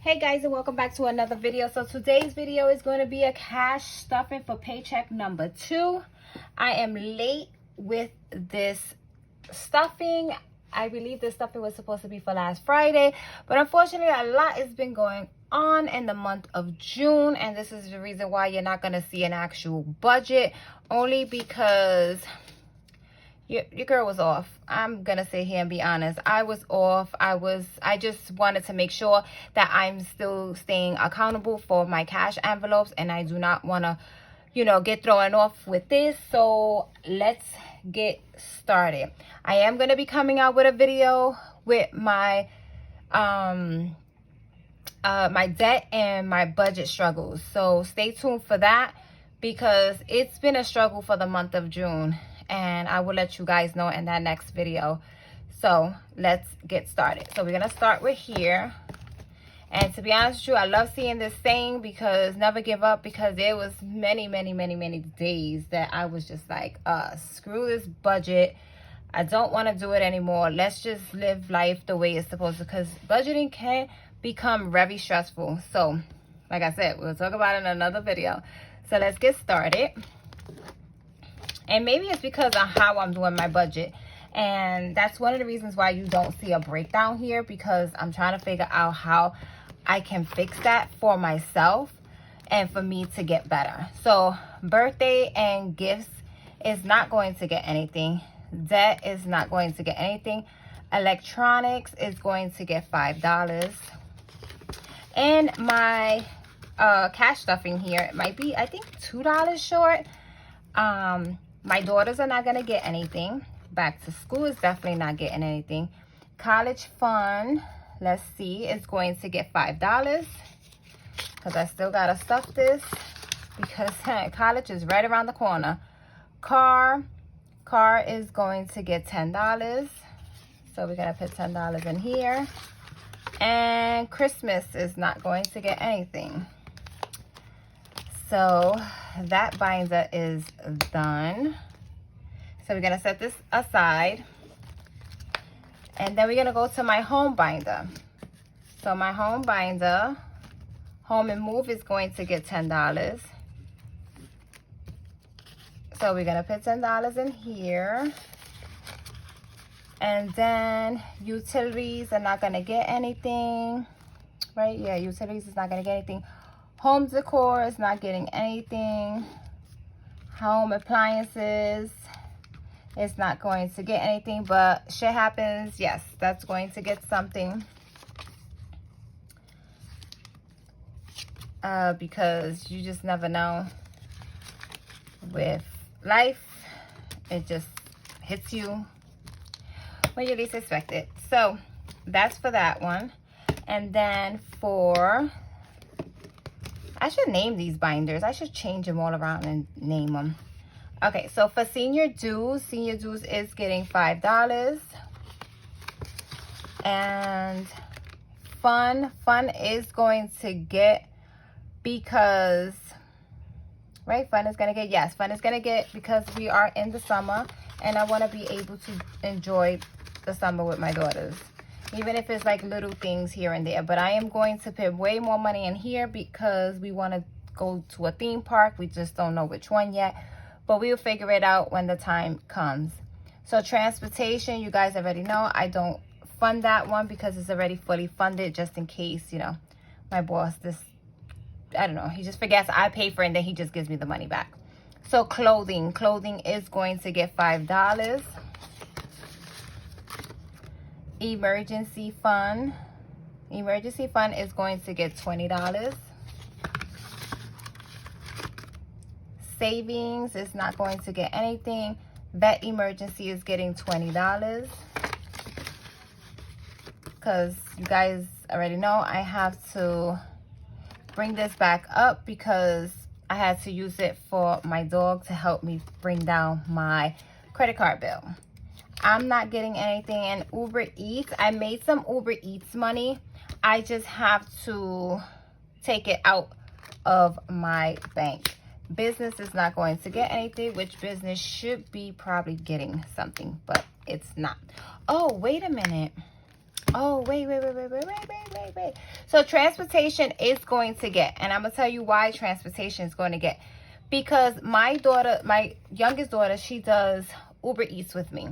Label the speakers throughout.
Speaker 1: Hey guys, and welcome back to another video. So today's video is going to be a cash stuffing for paycheck number 2. I am late with this stuffing. I believe this stuffing was supposed to be for last Friday, but unfortunately a lot has been going on in the month of June, and this is the reason why you're not going to see an actual budget, only because your girl was off. I'm gonna sit here and be honest. I was off. I just wanted to make sure that I'm still staying accountable for my cash envelopes, and I do not want to, get thrown off with this. So let's get started. I am gonna be coming out with a video with my my debt and my budget struggles. So stay tuned for that, because it's been a struggle for the month of June, and I will let you guys know in that next video. So let's get started. So we're gonna start with here. And to be honest with you, I love seeing this saying, because never give up, because there was many days that I was just like, screw this budget. I don't want to do it anymore. Let's just live life the way it's supposed to, because budgeting can become very stressful. So like I said, we'll talk about it in another video. So let's get started. And maybe it's because of how I'm doing my budget. And that's one of the reasons why you don't see a breakdown here, because I'm trying to figure out how I can fix that for myself and for me to get better. So birthday and gifts is not going to get anything. Debt is not going to get anything. Electronics is going to get $5. And my cash stuffing here, it might be, I think, $2 short. My daughters are not going to get anything. Back to school is definitely not getting anything. College fund, let's see, is going to get $5, because I still got to stuff this, because college is right around the corner. Car is going to get $10. So we're going to put $10 in here. And Christmas is not going to get anything. So that binder is done. So we're going to set this aside. And then we're going to go to my home binder. So my home binder, home and move, is going to get $10. So we're going to put $10 in here. And then utilities are not going to get anything. Right? Yeah, utilities is not going to get anything. Home decor is not getting anything. Home appliances is not going to get anything, but shit happens. Yes, that's going to get something. Because you just never know. With life, it just hits you when you least expect it. So that's for that one. And then for, I should name these binders. I should change them all around and name them. Okay, so for senior dues is getting $5. And fun is going to get, because, right, fun is going to get, yes, fun is going to get, because we are in the summer, and I want to be able to enjoy the summer with my daughters. Even if it's like little things here and there. But I am going to put way more money in here, because we want to go to a theme park. We just don't know which one yet. But we'll figure it out when the time comes. So transportation, you guys already know, I don't fund that one, because it's already fully funded, just in case, my boss, I don't know, he just forgets I pay for it, and then he just gives me the money back. So clothing is going to get $5. Emergency fund is going to get $20. Savings is not going to get anything. Vet emergency is getting $20, because you guys already know I have to bring this back up, because I had to use it for my dog to help me bring down my credit card bill. I'm not getting anything. And Uber Eats, I made some Uber Eats money. I just have to take it out of my bank. Business is not going to get anything, which business should be probably getting something, but it's not. Oh, wait a minute. Oh, wait. So transportation is going to get, and I'm going to tell you why transportation is going to get. Because my daughter, my youngest daughter, she does Uber Eats with me.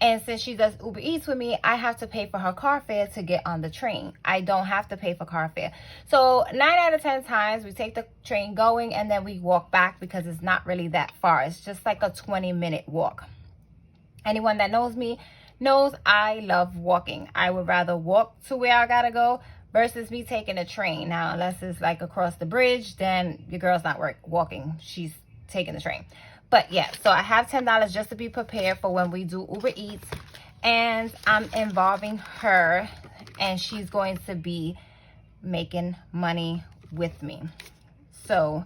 Speaker 1: And since she does Uber Eats with me, I have to pay for her car fare to get on the train. I don't have to pay for car fare. So 9 out of 10 times we take the train going and then we walk back because it's not really that far. It's just like a 20-minute walk. Anyone that knows me knows I love walking. I would rather walk to where I gotta go versus me taking a train. Now, unless it's like across the bridge, then your girl's not walking. She's taking the train. But yeah, so I have $10 just to be prepared for when we do Uber Eats. And I'm involving her, and she's going to be making money with me. So,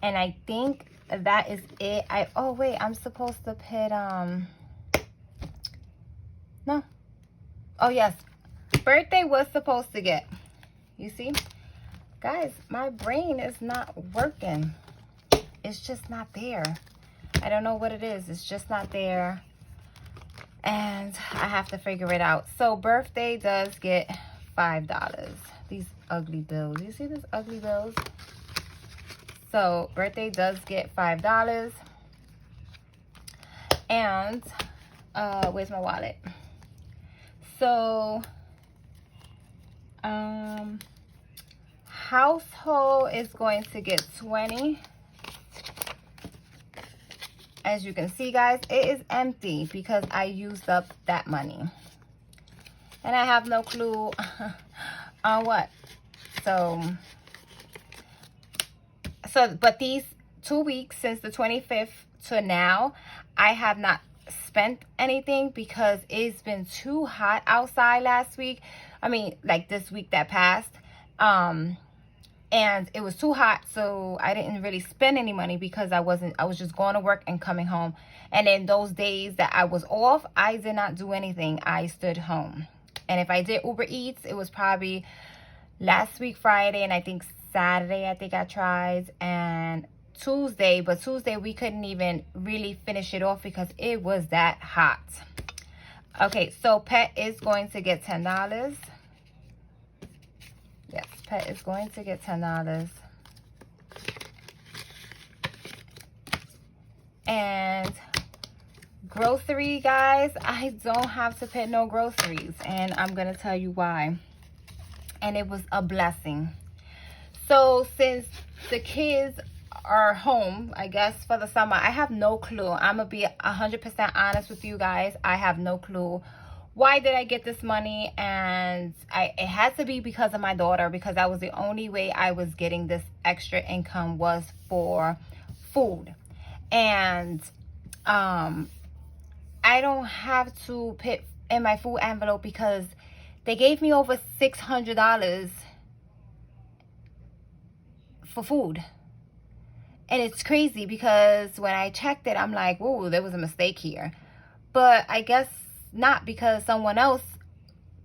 Speaker 1: and I think that is it. Oh wait, I'm supposed to put no. Oh yes, birthday was supposed to get. You see, guys, my brain is not working. It's just not there. I don't know what it is. It's just not there. And I have to figure it out. So birthday does get $5. These ugly bills. You see these ugly bills? So birthday does get $5. And where's my wallet? So household is going to get 20. As you can see, guys, it is empty because I used up that money. And I have no clue on what. So, but these 2 weeks since the 25th to now, I have not spent anything because it's been too hot outside last week. I mean, like this week that passed. And it was too hot, so I didn't really spend any money because I was just going to work and coming home. And in those days that I was off, I did not do anything. I stood home. And if I did Uber Eats, it was probably last week Friday, and I think Saturday I tried, and Tuesday. But Tuesday we couldn't even really finish it off because it was that hot. Okay, so pet is going to get $10. Yes, pet is going to get $10. And grocery, guys, I don't have to pay no groceries. And I'm going to tell you why. And it was a blessing. So since the kids are home, I guess, for the summer, I have no clue. I'm going to be 100% honest with you guys. I have no clue. Why did I get this money? And it had to be because of my daughter, because that was the only way I was getting this extra income was for food. And I don't have to put in my food envelope because they gave me over $600 for food. And it's crazy because when I checked it, I'm like, whoa, there was a mistake here. But I guess not, because someone else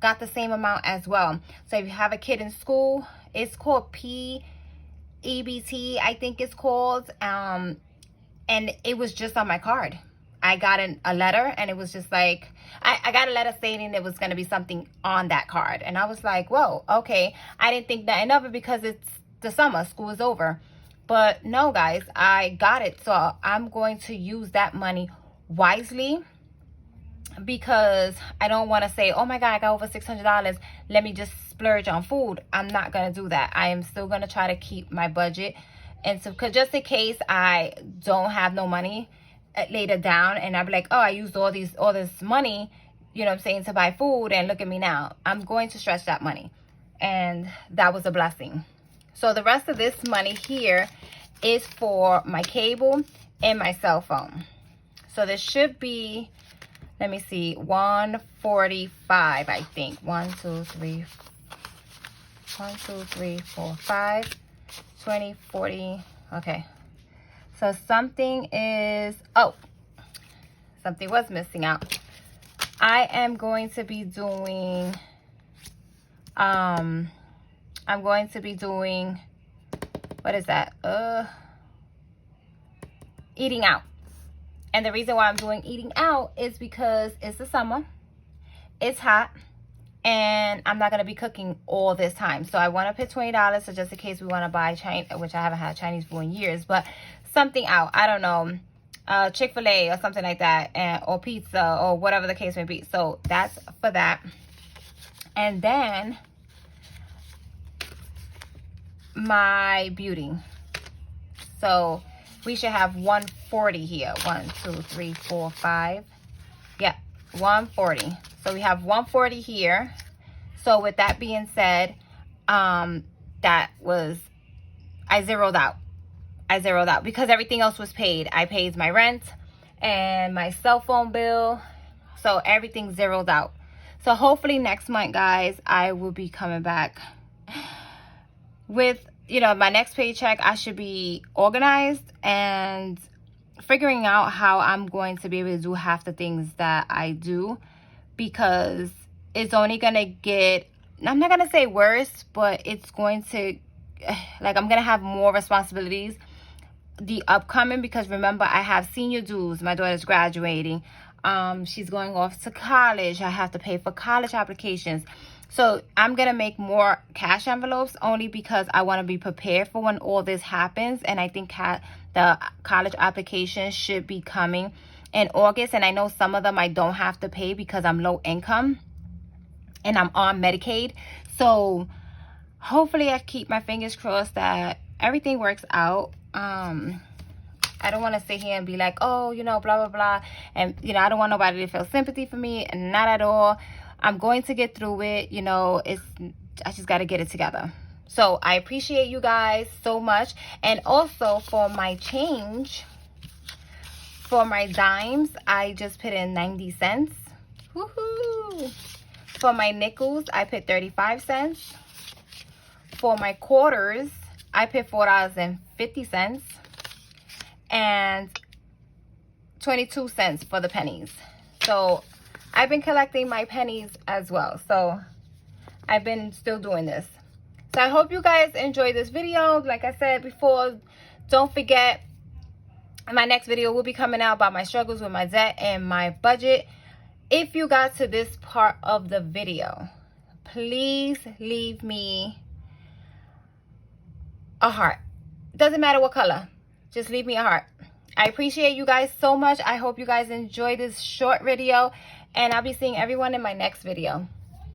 Speaker 1: got the same amount as well. So if you have a kid in school, it's called PEBT, I think it's called. And it was just on my card. I got a letter, and it was just like, I got a letter stating there was going to be something on that card. And I was like, whoa, okay. I didn't think nothing of it because it's the summer, school is over. But no, guys, I got it. So I'm going to use that money wisely, because I don't want to say, oh my God, I got over $600. Let me just splurge on food. I'm not going to do that. I am still going to try to keep my budget. And so, cause just in case I don't have no money later down, and I'll be like, oh, I used all this money, you know what I'm saying, to buy food, and look at me now. I'm going to stretch that money. And that was a blessing. So the rest of this money here is for my cable and my cell phone. So there should be, let me see, 145, I think. 1, 2, 3, 4, 5, 20, 40. Okay. So something is, oh, something was missing out. I am going to be doing, what is that? Eating out. And the reason why I'm doing eating out is because it's the summer, it's hot, and I'm not going to be cooking all this time. So I want to put $20, so just in case we want to buy Chinese, which I haven't had Chinese food in years, but something out. I don't know, Chick-fil-A or something like that, or pizza or whatever the case may be. So that's for that. And then my beauty. So we should have 140 here. 1, 2, 3, 4, 5. Yeah, 140. So we have 140 here. So with that being said, that was, I zeroed out because everything else was paid. I paid my rent and my cell phone bill. So everything zeroed out. So hopefully next month, guys, I will be coming back with, you know, my next paycheck. I should be organized and figuring out how I'm going to be able to do half the things that I do, because it's only going to get, I'm not going to say worse, but it's going to, like, I'm going to have more responsibilities the upcoming, because remember, I have senior dues. My daughter's graduating. She's going off to college. I have to pay for college applications. So I'm going to make more cash envelopes only because I want to be prepared for when all this happens. And I think the college applications should be coming in August. And I know some of them I don't have to pay because I'm low income and I'm on Medicaid. So hopefully I keep my fingers crossed that everything works out. I don't want to sit here and be like, oh, you know, blah, blah, blah. And, you know, I don't want nobody to feel sympathy for me. And not at all. I'm going to get through it. You know, I just got to get it together. So I appreciate you guys so much. And also for my change, for my dimes, I just put in 90 cents. Woohoo! For my nickels, I put 35 cents. For my quarters, I put $4.50. And 22 cents for the pennies. So I've been collecting my pennies as well. So I've been still doing this. So I hope you guys enjoyed this video. Like I said before, don't forget, my next video will be coming out about my struggles with my debt and my budget. If you got to this part of the video, please leave me a heart. Doesn't matter what color. Just leave me a heart. I appreciate you guys so much. I hope you guys enjoy this short video. And I'll be seeing everyone in my next video.